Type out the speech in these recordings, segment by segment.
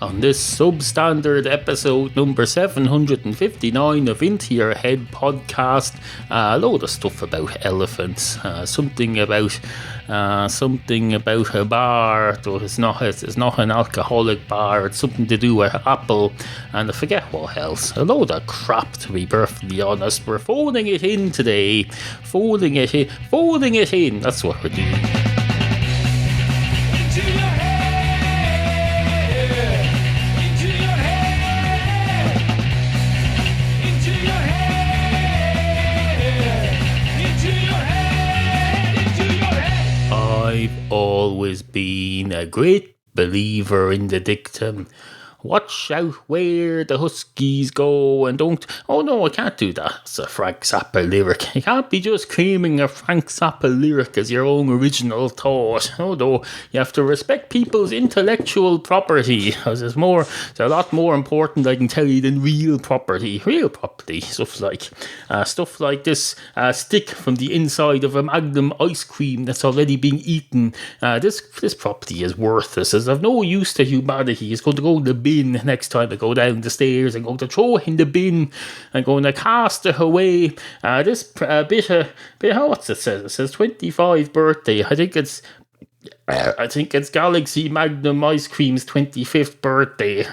On this substandard episode number 759 of Into Your Head podcast, a load of stuff about elephants, something about a bar, though it's not an alcoholic bar, it's something to do with Apple, and I forget what else. A load of crap, to be perfectly honest. We're phoning it in today. Phoning it in. That's what we're doing. I've always been a great believer in the dictum, watch out where the huskies go and don't... Oh no, I can't do that. It's a Frank Zappa lyric. You can't be just claiming a Frank Zappa lyric as your own original thought. Although you have to respect people's intellectual property, because it's a lot more important, I can tell you, than real property. Real property. Stuff like this stick from the inside of a Magnum ice cream that's already been eaten. This property is worthless. It's of no use to humanity. It's going to go in the bin next time I go down the stairs. I'm going to throw it in the bin. I'm going to cast it away. This bit of what's it says? It says 25th birthday. I think it's Galaxy Magnum Ice Cream's 25th birthday.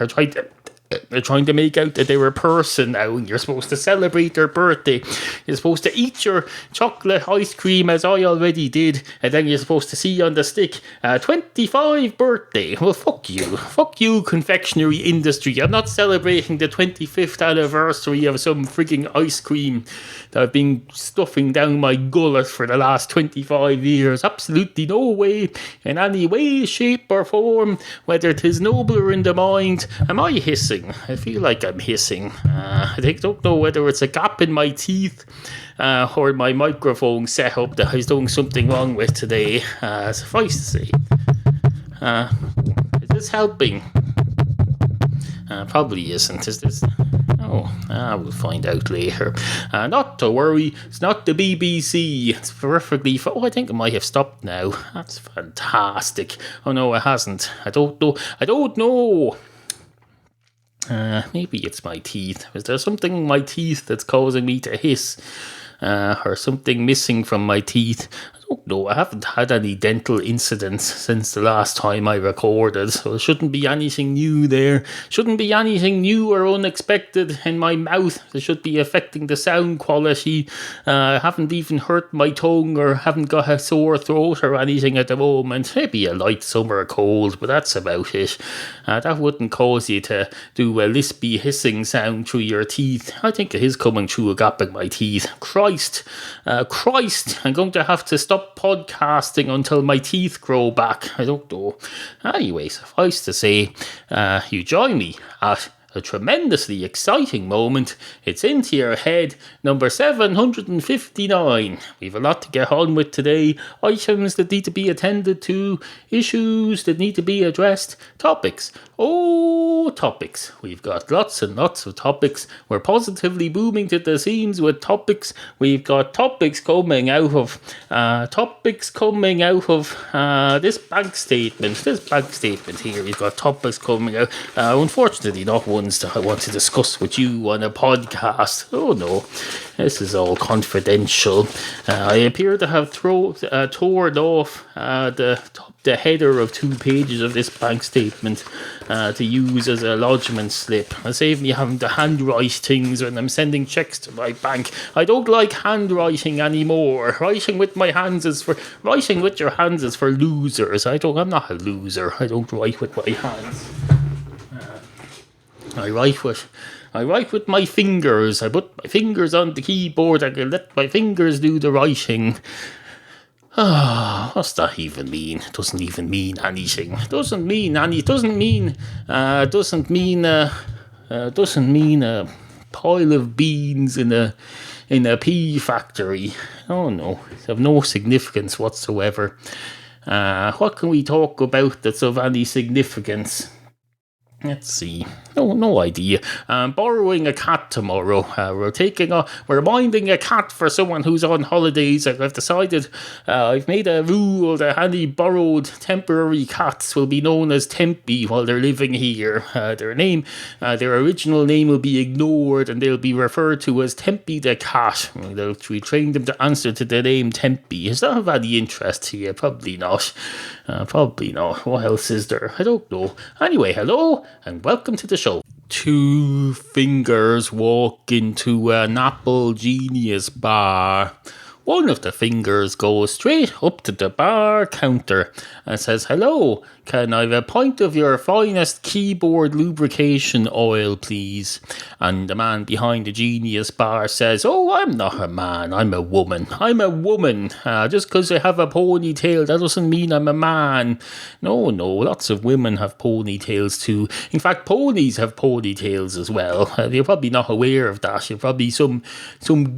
They're trying to make out that they're a person now, and you're supposed to celebrate their birthday. You're supposed to eat your chocolate ice cream, as I already did, and then you're supposed to see on the stick, 25th birthday. Well, fuck you, confectionery industry. I'm not celebrating the 25th anniversary of some frigging ice cream that I've been stuffing down my gullet for the last 25 years. Absolutely no way, in any way, shape or form, whether 'tis nobler in the mind. Am I hissing? I feel like I'm hissing. I don't know whether it's a gap in my teeth or my microphone setup that I was doing something wrong with today. Suffice to say. Is this helping? Probably isn't. Is this? We'll find out later. Not to worry, it's not the BBC. It's perfectly... I think it might have stopped now. That's fantastic. Oh no, it hasn't. I don't know. Maybe it's my teeth. Is there something in my teeth that's causing me to hiss? Or something missing from my teeth? I don't know. I haven't had any dental incidents since the last time I recorded, so there shouldn't be anything new there. Shouldn't be anything new or unexpected in my mouth that should be affecting the sound quality. I haven't even hurt my tongue or haven't got a sore throat or anything at the moment. Maybe a light summer cold, but that's about it. That wouldn't cause you to do a lispy hissing sound through your teeth. I think it is coming through a gap in my teeth. Christ, I'm going to have to stop podcasting until my teeth grow back. I don't know. Anyway, suffice to say, you join me at a tremendously exciting moment. It's Into Your Head, number 759. We've a lot to get on with today. Items that need to be attended to, issues that need to be addressed, topics. Topics. We've got lots and lots of topics. We're positively booming to the seams with topics. We've got topics coming out of this bank statement. This bank statement here. We've got topics coming out. Unfortunately, not ones that I want to discuss with you on a podcast. Oh no, this is all confidential. I appear to have torn off the header of 2 pages of this bank statement to use as a lodgement slip. I save me having to handwrite things when I'm sending checks to my bank. I don't like handwriting anymore. Writing with your hands is for losers. I'm not a loser. I don't write with my hands. I write with my fingers. I put my fingers on the keyboard. I can let my fingers do the writing. What's that even mean? It doesn't even mean anything. It doesn't mean a pile of beans in a pea factory. Oh no, it's of no significance whatsoever. What can we talk about that's of any significance? Let's see. No idea. Borrowing a cat tomorrow. We're minding a cat for someone who's on holidays. I've decided, I've made a rule that any borrowed temporary cats will be known as Tempe while they're living here. Their original name will be ignored, and they'll be referred to as Tempe the cat. We train them to answer to the name Tempe. Is that of any interest to you? Probably not. Probably not. What else is there? I don't know. Anyway, hello and welcome to the show. Two fingers walk into an Apple Genius bar. One of the fingers goes straight up to the bar counter and says, "Hello, can I have a pint of your finest keyboard lubrication oil, please?" And the man behind the Genius bar says, "Oh, I'm not a man, I'm a woman. I'm a woman. Just because I have a ponytail, that doesn't mean I'm a man." No, lots of women have ponytails too. In fact, ponies have ponytails as well. You're probably not aware of that. You're probably some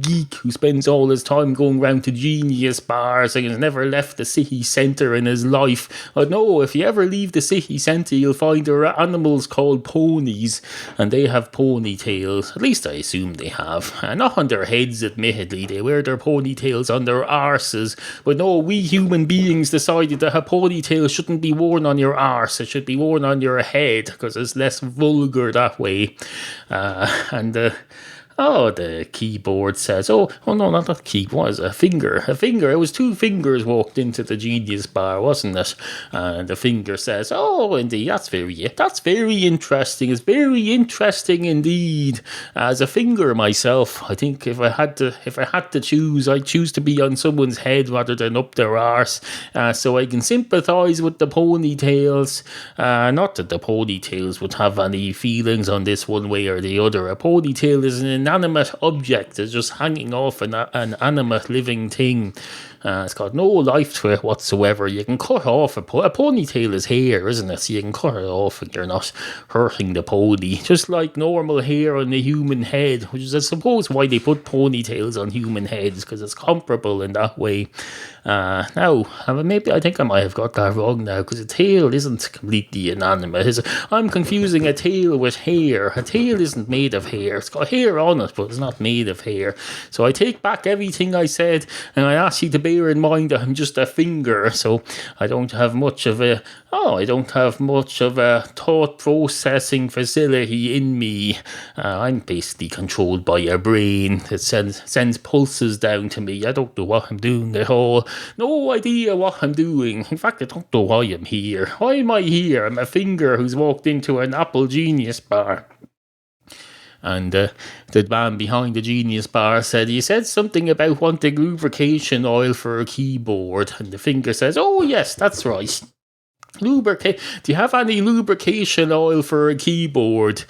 geek who spends all his time going round to Genius bars and has never left the city centre in his life. But no, if you ever leave the city centre, you'll find there are animals called ponies, and they have ponytails. At least I assume they have. Not on their heads, admittedly. They wear their ponytails on their arses. But no, we human beings decided that a ponytail shouldn't be worn on your arse. It should be worn on your head, because it's less vulgar that way. The keyboard says, oh no, not that keyboard, what is it? A finger. It was two fingers walked into the Genius bar, wasn't it? And the finger says, oh, indeed, that's very interesting. It's very interesting indeed. As a finger myself, I think if I had to choose, I'd choose to be on someone's head rather than up their arse, so I can sympathise with the ponytails. Not that the ponytails would have any feelings on this one way or the other. A ponytail is an inanimate object. It's just hanging off an animate living thing. It's got no life to it whatsoever. You can cut off a ponytail is hair, isn't it? So you can cut it off and you're not hurting the pony. Just like normal hair on the human head, which is I suppose why they put ponytails on human heads, because it's comparable in that way. Now, maybe I think I might have got that wrong now, because a tail isn't completely inanimate, is it? I'm confusing a tail with hair. A tail isn't made of hair. It's got hair on it, but it's not made of hair. So I take back everything I said, and I ask you to bear in mind that I'm just a finger, so I don't have much of a thought processing facility in me. I'm basically controlled by a brain that sends pulses down to me. I don't know what I'm doing at all. No idea what I'm doing. In fact, I don't know why I'm here. Why am I here? I'm a finger who's walked into an Apple Genius bar. And the man behind the Genius bar said, "You said something about wanting lubrication oil for a keyboard." And the finger says, "Oh yes, that's right. Do you have any lubrication oil for a keyboard?"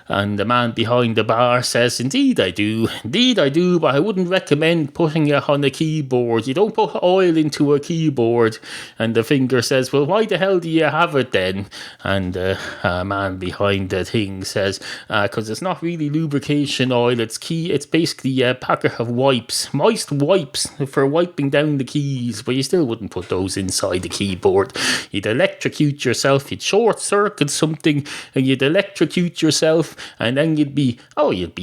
And the man behind the bar says, Indeed I do, but I wouldn't recommend putting it on a keyboard. You don't put oil into a keyboard." And the finger says, "Well, why the hell do you have it then?" And the man behind the thing says, "Because it's not really lubrication oil, it's basically a packet of wipes, moist wipes for wiping down the keys, but you still wouldn't put those inside the keyboard. You'd electrocute yourself, you'd short circuit something, and you'd electrocute yourself, and then you'd be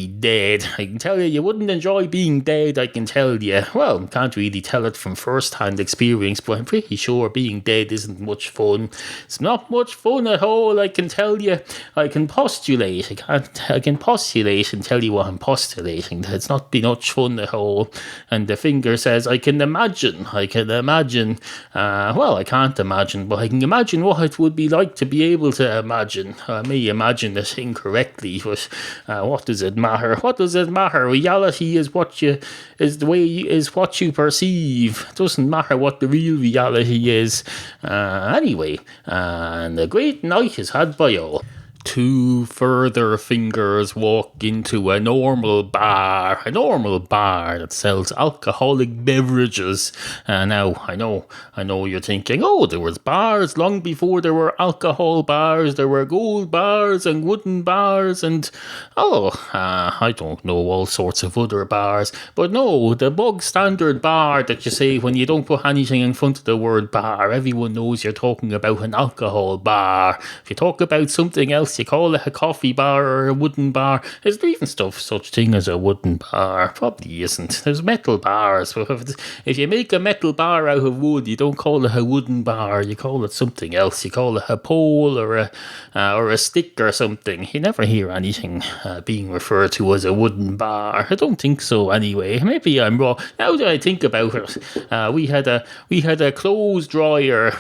dead. I can tell you wouldn't enjoy being dead, I can tell you. Well, can't really tell it from first-hand experience, but I'm pretty sure being dead isn't much fun. It's not much fun at all, I can tell you. I can postulate and tell you what I'm postulating, that it's not been much fun at all." And the finger says, I can imagine. Well, I can't imagine, but I can imagine what it would be like to be able to imagine. I may imagine it incorrectly, but what does it matter? Reality is what you perceive. It doesn't matter what the real reality is. Anyway, and a great night is had by all. Two further fingers walk into a normal bar that sells alcoholic beverages. Now, I know you're thinking, oh, there was bars long before there were alcohol bars. There were gold bars and wooden bars and, I don't know, all sorts of other bars. But no, the bog standard bar that you say when you don't put anything in front of the word bar, everyone knows you're talking about an alcohol bar. If you talk about something else, You call it a coffee bar or a wooden bar. Is there even such thing as a wooden bar? Probably isn't. There's metal bars. If you make a metal bar out of wood, you don't call it a wooden bar. You call it something else. You call it a pole or a stick or something. You never hear anything being referred to as a wooden bar. I don't think so anyway. Maybe I'm wrong. Now that I think about it, we had a clothes dryer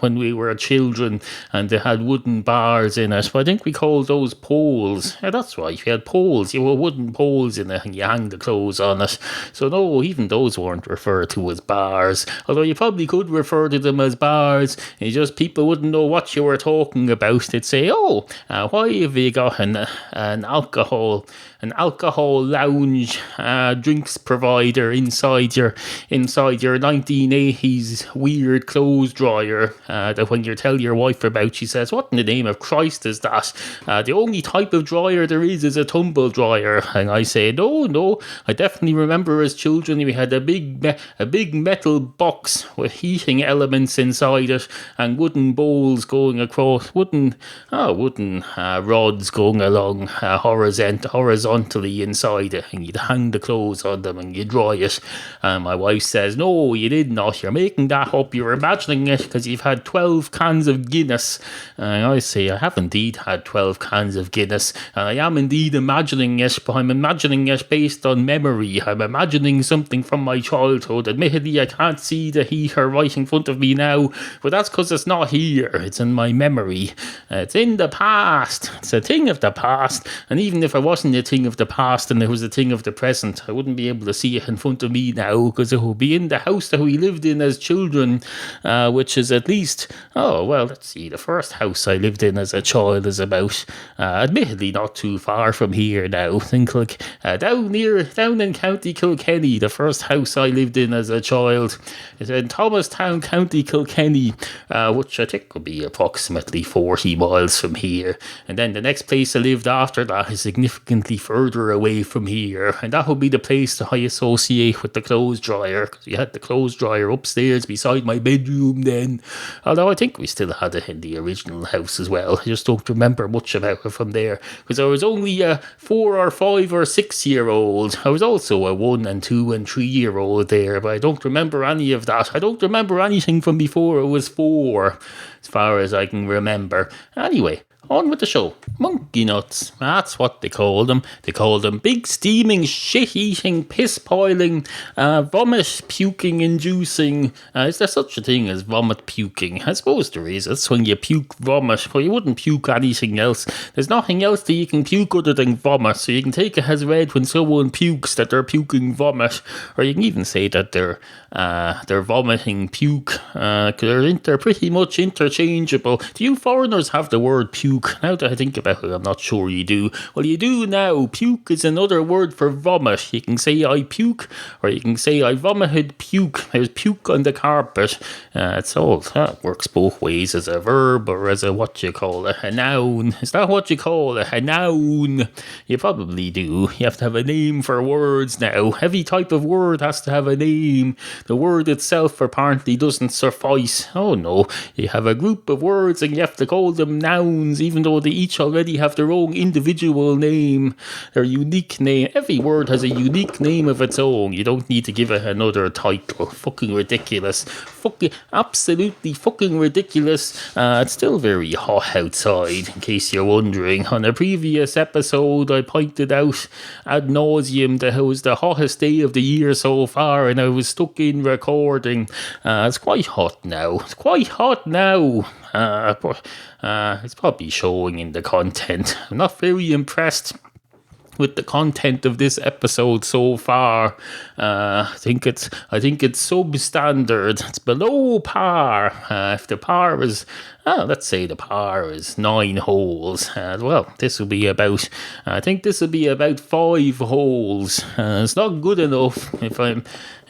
when we were children, and they had wooden bars in it. But I think we called those poles. Yeah, that's right. We had poles. You were wooden poles in it, and you hang the clothes on it. So no, even those weren't referred to as bars. Although you probably could refer to them as bars. It's just people wouldn't know what you were talking about. They'd say, "Oh, why have you got an alcohol lounge drinks provider inside your 1980s weird clothes dryer that when you tell your wife about, she says, what in the name of Christ is that? The only type of dryer there is a tumble dryer." And I say, no, I definitely remember as children we had a big metal box with heating elements inside it and wooden bowls going across, wooden rods going along horizontally inside it, and you'd hang the clothes on them and you dry it. And my wife says, "No, you did not. You're making that up. You're imagining it because you've had 12 cans of Guinness." And I say, I have indeed had 12 cans of Guinness, and I am indeed imagining it, but I'm imagining it based on memory. I'm imagining something from my childhood. Admittedly, I can't see the heater right in front of me now, but that's because it's not here. It's in my memory. It's in the past. It's a thing of the past. And even if it wasn't a thing of the past and it was a thing of the present, I wouldn't be able to see it in front of me now because it would be in the house that we lived in as children, which is at least, let's see, the first house I lived in as a child is about, admittedly not too far from here now. Think like down in County Kilkenny, the first house I lived in as a child is in Thomastown, County Kilkenny, which I think would be approximately 40 miles from here. And then the next place I lived after that is significantly further away from here, and that would be the place that I associate with the clothes dryer, because we had the clothes dryer upstairs beside my bedroom then, although I think we still had it in the original house as well. I just don't remember much about it from there, because I was only a 4 or 5 or 6 year old. I was also a 1 and 2 and 3 year old there, but I don't remember any of that. I don't remember anything from before I was 4, as far as I can remember. Anyway, on with the show. Monkey nuts. That's what they call them. They call them big steaming, shit-eating, piss-piling, vomit-puking inducing. Is there such a thing as vomit-puking? I suppose there is. It's when you puke vomit, but you wouldn't puke anything else. There's nothing else that you can puke other than vomit, so you can take it as read when someone pukes that they're puking vomit, or you can even say that they're vomiting puke. They're pretty much interchangeable. Do you foreigners have the word puke? Now that I think about it, I'm not sure you do. Well, you do now. Puke is another word for vomit. You can say I puke, or you can say I vomited puke. There's puke on the carpet. That works both ways, as a verb or as a a noun. Is that what you call it? A noun? You probably do. You have to have a name for words now. Every type of word has to have a name. The word itself apparently doesn't suffice. Oh no, you have a group of words and you have to call them nouns, even though they each already have their own individual name, their unique name. Every word has a unique name of its own. You don't need to give it another title. Fucking ridiculous. Absolutely fucking ridiculous. It's still very hot outside, in case you're wondering. On a previous episode, I pointed out ad nauseum that it was the hottest day of the year so far, and I was stuck in recording. It's quite hot now. But it's probably showing in the content. I'm not very impressed with the content of this episode so far. I think it's substandard. It's below par. If the par is, let's say the par is 9 holes. This will be about. I think this will be about 5 holes. It's not good enough.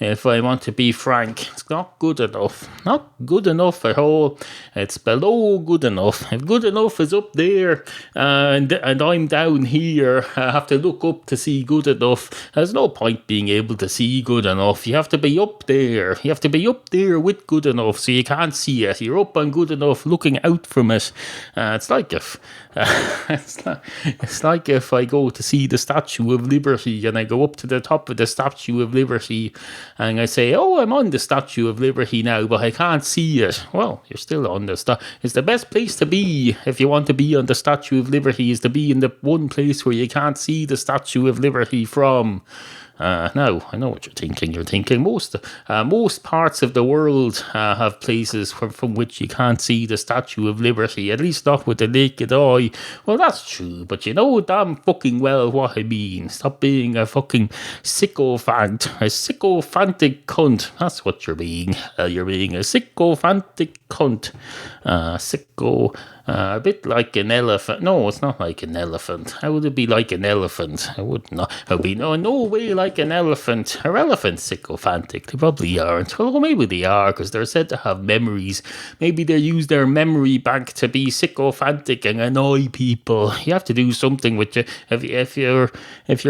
If I want to be frank, it's not good enough. Not good enough at all. It's below good enough. If good enough is up there, and I'm down here, I have to look up to see good enough. There's no point being able to see good enough. You have to be up there. You have to be up there with good enough, so you can't see it. You're up on good enough, looking looking out from it. It's like if it's like if I go to see the Statue of Liberty and I go up to the top of the Statue of Liberty and I say, "Oh, I'm on the Statue of Liberty now, but I can't see it." Well, you're still on the It's the best place to be if you want to be on the Statue of Liberty, is to be in the one place where you can't see the Statue of Liberty from. Now, I know what you're thinking. You're thinking most parts of the world have places from which you can't see the Statue of Liberty, at least not with the naked eye. Well, that's true, but you know damn fucking well what I mean. Stop being a fucking sycophant, a sycophantic cunt. That's what you're being. You're being a sycophantic cunt. A bit like an elephant. No, it's not like an elephant. How would it be like an elephant? I would not. It would be no way like an elephant. Are elephants sycophantic? They probably aren't. Well, maybe they are, because they're said to have memories. Maybe they use their memory bank to be sycophantic and annoy people. You have to do something with you. If your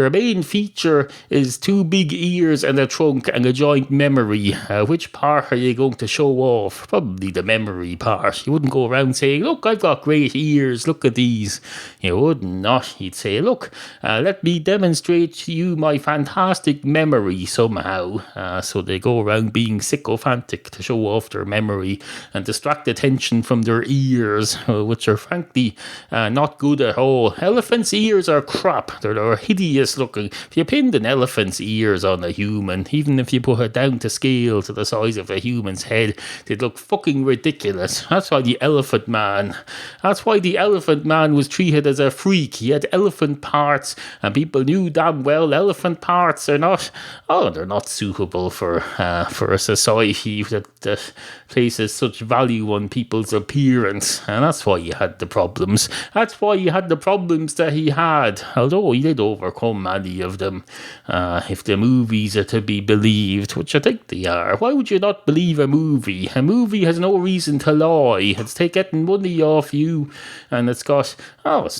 main feature is two big ears and a trunk and a joint memory, which part are you going to show off? Probably the memory part. You wouldn't go around saying, "Look, I've got great ears, look at these." You would not. You'd say, "Look, let me demonstrate to you my fantastic memory somehow." So they go around being sycophantic to show off their memory and distract attention from their ears, which are frankly not good at all. Elephants' ears are crap. They're hideous looking. If you pinned an elephant's ears on a human, even if you put it down to scale to the size of a human's head, they'd look fucking ridiculous. That's why the elephant man was treated as a freak. He had elephant parts, and people knew damn well elephant parts are not suitable for a society that places such value on people's appearance, and that's why he had the problems. That's why he had the problems that he had, although he did overcome many of them, if the movies are to be believed, which I think they are. Why would you not believe a movie? A movie has no reason to lie. It's getting money off you, and it's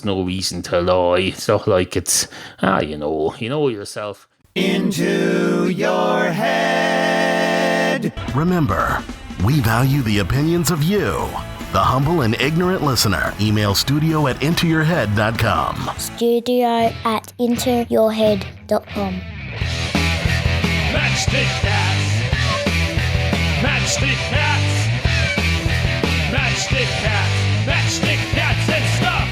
no reason to lie. It's not like it's, you know yourself. Into your head. Remember, we value the opinions of you, the humble and ignorant listener. Email studio@intoyourhead.com. studio@intoyourhead.com. Matchstick Cats! Matchstick Cats! Matchstick Cats! Matchstick Cats and stuff!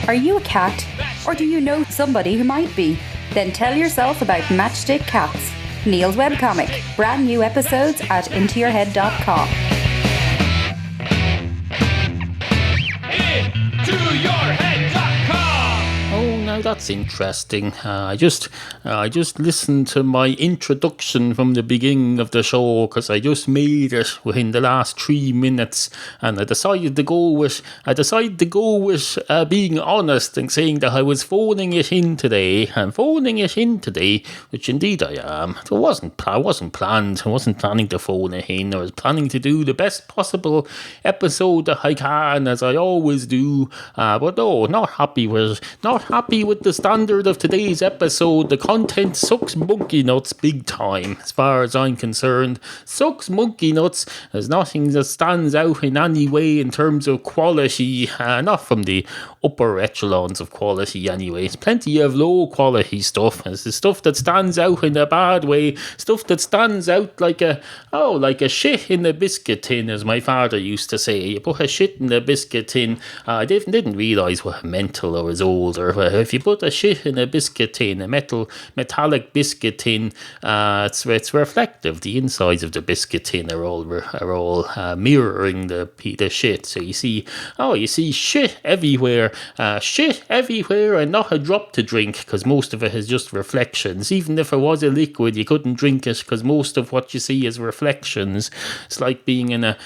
Are you a cat? Or do you know somebody who might be? Then tell yourself about Matchstick Cats, Neal's webcomic. Brand new episodes at intoyourhead.com. intoyourhead.com. Oh, now that's interesting. I just listened to my introduction from the beginning of the show, because I just made it within the last 3 minutes, and I decided to go with being honest and saying that I was phoning it in today, which indeed I am. I wasn't planned. I wasn't planning to phone it in. I was planning to do the best possible episode that I can, as I always do. But no, not happy with the standard of today's episode. The content sucks monkey nuts big time, as far as I'm concerned. Sucks monkey nuts. There's nothing that stands out in any way in terms of quality, not from the upper echelons of quality anyway. It's plenty of low quality stuff. It's the stuff that stands out in a bad way, stuff that stands out like a shit in a biscuit tin, as my father used to say. You put a shit in a biscuit tin. I didn't realise what I meant till I was older. If you put a shit in a biscuit tin, a metallic biscuit tin, it's reflective. The insides of the biscuit tin are all mirroring the shit. So you see shit everywhere, and not a drop to drink, because most of it is just reflections. Even if it was a liquid, you couldn't drink it, because most of what you see is reflections. It's like being in a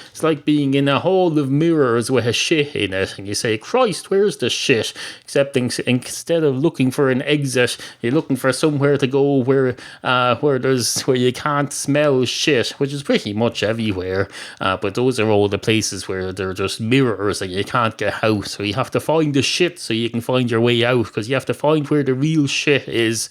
hall of mirrors with a shit in it, and you say, "Christ, where's the shit?" Instead instead of looking for an exit, you're looking for somewhere to go where you can't smell shit, which is pretty much everywhere. But those are all the places where they're just mirrors and you can't get out. So you have to find the shit so you can find your way out, because you have to find where the real shit is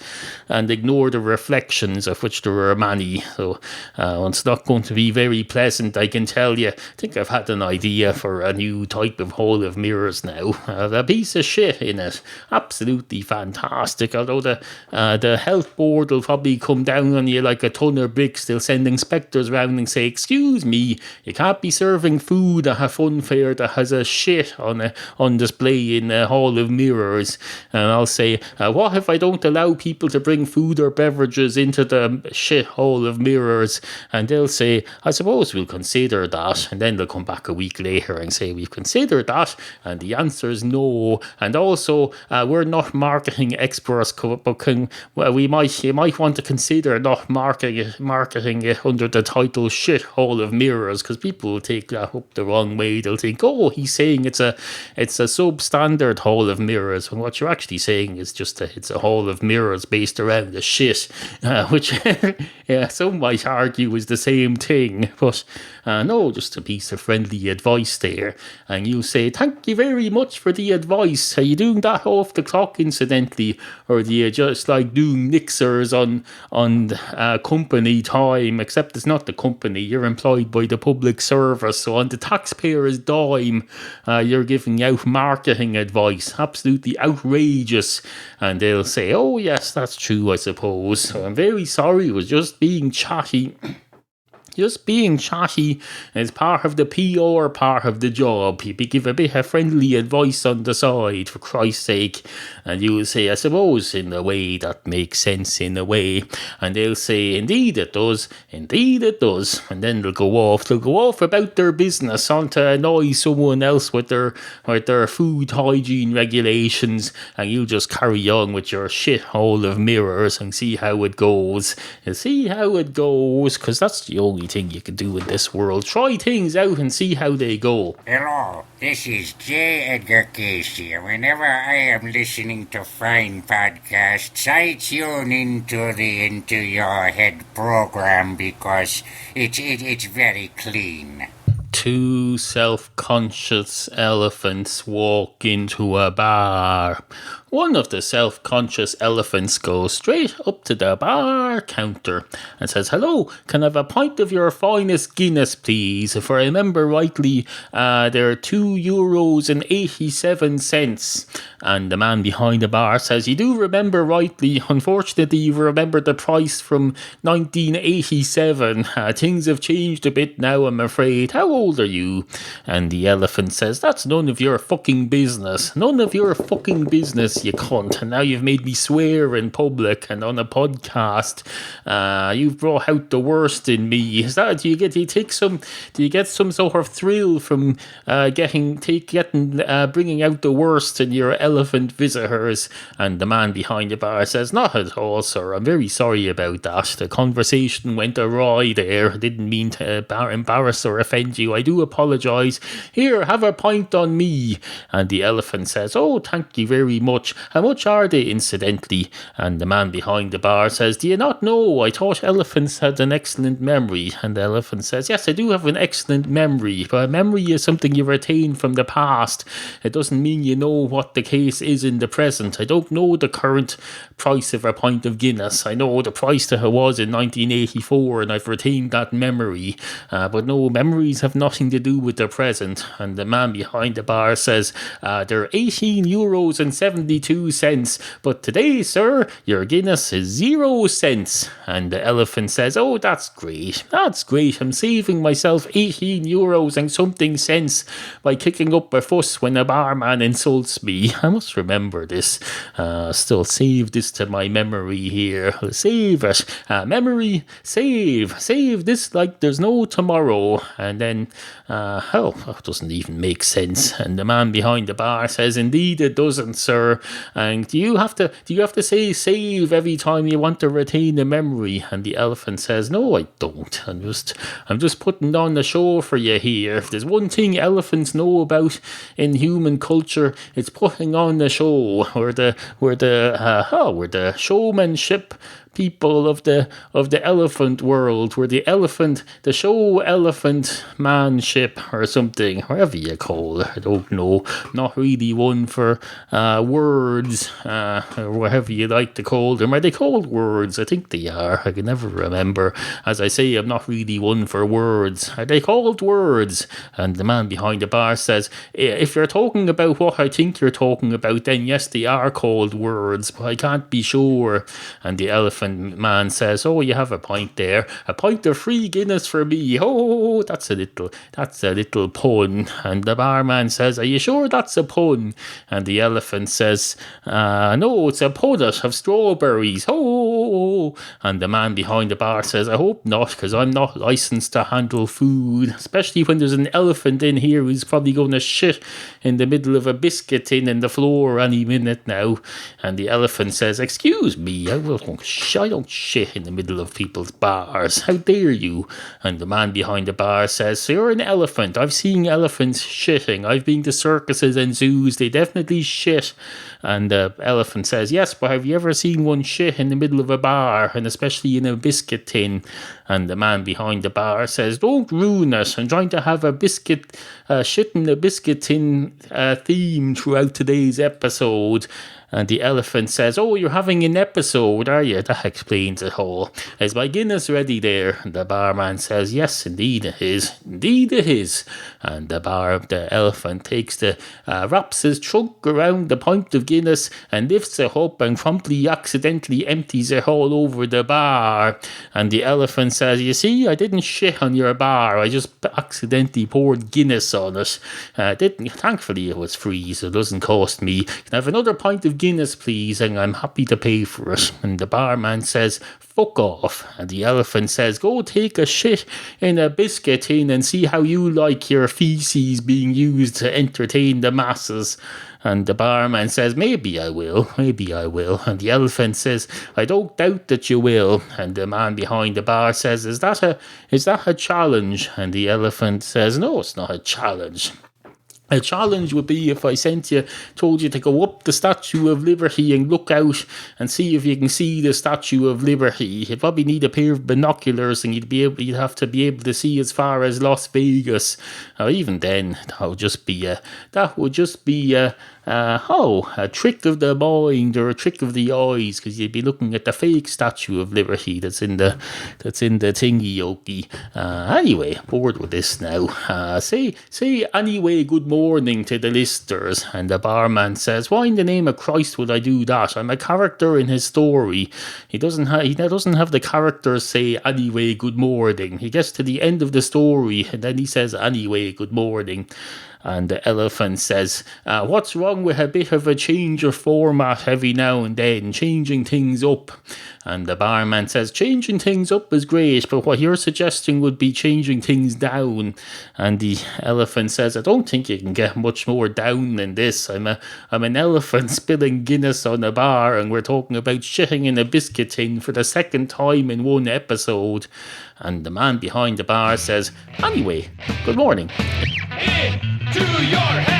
and ignore the reflections, of which there are many. So it's not going to be very pleasant, I can tell you. I think I've had an idea for a new type of hall of mirrors now. A piece of shit in it. Absolutely fantastic. Although the health board will probably come down on you like a ton of bricks. They'll send inspectors round and say, excuse me, you can't be serving food at a fun fair that has a shit on display in a hall of mirrors. And I'll say, what if I don't allow people to bring food or beverages into the shit hall of mirrors? And they'll say, I suppose we'll consider that. And then they'll come back a week later and say, we've considered that, and the answer is no. And also, we're not marketing experts, but you might want to consider not marketing it under the title shit hall of mirrors, because people will take that up the wrong way. They'll think, oh, he's saying it's a substandard hall of mirrors, and what you're actually saying is just it's a hall of mirrors based around the shit, which some might argue is the same thing. But no, just a piece of friendly advice there. And you say, thank you very much for the advice. Are you doing that off the clock, incidentally? Or do you just like doing nixers on company time? Except it's not the company. You're employed by the public service. So on the taxpayer's dime, you're giving out marketing advice. Absolutely outrageous. And they'll say, oh yes, that's true, I suppose. So I'm very sorry. It was just being chatty. Just being chatty is part of the PR part of the job. You give a bit of friendly advice on the side, for Christ's sake. And you'll say, I suppose, in a way that makes sense in a way. And they'll say, indeed it does. Indeed it does. And then they'll go off. They'll go off about their business on to annoy someone else with their food hygiene regulations. And you just carry on with your shithole of mirrors and see how it goes. And see how it goes, because that's the only thing you can do in this world. Try things out and see how they go. Hello, this is J. Edgar Case here. Whenever I am listening to fine podcasts, I tune into your head program because it's very clean. Two self-conscious elephants walk into a bar. One of the self-conscious elephants goes straight up to the bar counter and says, hello, can I have a pint of your finest Guinness, please? If I remember rightly, they're €2.87. And the man behind the bar says, you do remember rightly. Unfortunately, you remembered the price from 1987. Things have changed a bit now, I'm afraid. How old are you? And the elephant says, that's none of your fucking business. None of your fucking business, you cunt. And now you've made me swear in public and on a podcast. You've brought out the worst in me. Is that, do you get some sort of thrill from bringing out the worst in your elephant visitors? And the man behind the bar says, not at all, sir. I'm very sorry about that. The conversation went awry there. I didn't mean to embarrass or offend you. I do apologise. Here, have a pint on me. And the elephant says, oh, thank you very much. How much are they, incidentally? And the man behind the bar says, do you not know? I thought elephants had an excellent memory. And the elephant says, yes, I do have an excellent memory. But memory is something you retain from the past. It doesn't mean you know what the case is in the present. I don't know the current price of a pint of Guinness. I know the price that it was in 1984, and I've retained that memory. But no, memories have nothing to do with the present. And the man behind the bar says, they're €18.72. But today, sir, your Guinness is 0 cents. And the elephant says, oh, that's great. That's great. I'm saving myself €18 and something cents by kicking up a fuss when a barman insults me. I must remember this. Still save this to my memory here. I'll save it. Memory, save. Save this like there's no tomorrow. And then, that doesn't even make sense. And the man behind the bar says, indeed it doesn't, sir. And do you have to say save every time you want to retain a memory? And the elephant says, no, I don't. I'm just putting on the show for you here. If there's one thing elephants know about in human culture, it's putting on the show. We're the showmanship people of the elephant world. We're the show elephant manship or something, whatever you call it. I don't know. Not really one for words, or whatever you like to call them. Are they called words? I think they are. I can never remember. As I say, I'm not really one for words. Are they called words? And the man behind the bar says, if you're talking about what I think you're talking about, then yes, they are called words, but I can't be sure. And the elephant man says, oh, you have a pint there, a pint of free Guinness for me. Oh, that's a little pun. And the barman says, are you sure that's a pun? And the elephant says, no, it's a punnet of strawberries. Oh. And the man behind the bar says, I hope not, because I'm not licensed to handle food, especially when there's an elephant in here who's probably going to shit in the middle of a biscuit tin in the floor any minute now. And the elephant says, excuse me, I don't shit in the middle of people's bars. How dare you? And the man behind the bar says, so you're an elephant. I've seen elephants shitting. I've been to circuses and zoos. They definitely shit. And the elephant says, yes, but have you ever seen one shit in the middle of a bar, and especially in a biscuit tin? And the man behind the bar says, don't ruin it. I'm trying to have a biscuit, shit in a biscuit tin theme throughout today's episode. And the elephant says, oh, you're having an episode, are you? That explains it all. Is my Guinness ready there? And the barman says, yes, indeed it is. Indeed it is. And the elephant wraps his trunk around the pint of Guinness and lifts it up and promptly accidentally empties it all over the bar. And the elephant says, you see, I didn't shit on your bar. I just accidentally poured Guinness on it. Thankfully it was free, so it doesn't cost me. Can I have another pint of Guinness, please? And I'm happy to pay for it. And the barman says, fuck off. And the elephant says, go take a shit in a biscuit tin and see how you like your feces being used to entertain the masses. And the barman says, maybe I will. And the elephant says, I don't doubt that you will. And the man behind the bar says, is that a challenge? And the elephant says, no, it's not a challenge. A challenge would be if I told you to go up the Statue of Liberty and look out and see if you can see the Statue of Liberty. You'd probably need a pair of binoculars, and you'd have to be able to see as far as Las Vegas. Or even then, that would just be a trick of the mind or a trick of the eyes, because you'd be looking at the fake Statue of Liberty that's in the thingy-yoki. Anyway, bored with this now. Say anyway, good morning to the listeners. And the barman says, why in the name of Christ would I do that? I'm a character in his story. He doesn't have the characters say anyway, good morning. He gets to the end of the story and then he says anyway, good morning. And the elephant says, what's wrong with a bit of a change of format every now and then, changing things up? And the barman says, changing things up is great, but what you're suggesting would be changing things down. And the elephant says, I don't think you can get much more down than this. I'm an elephant spilling Guinness on a bar, and we're talking about shitting in a biscuit tin for the second time in one episode. And the man behind the bar says, anyway, good morning. Into your head.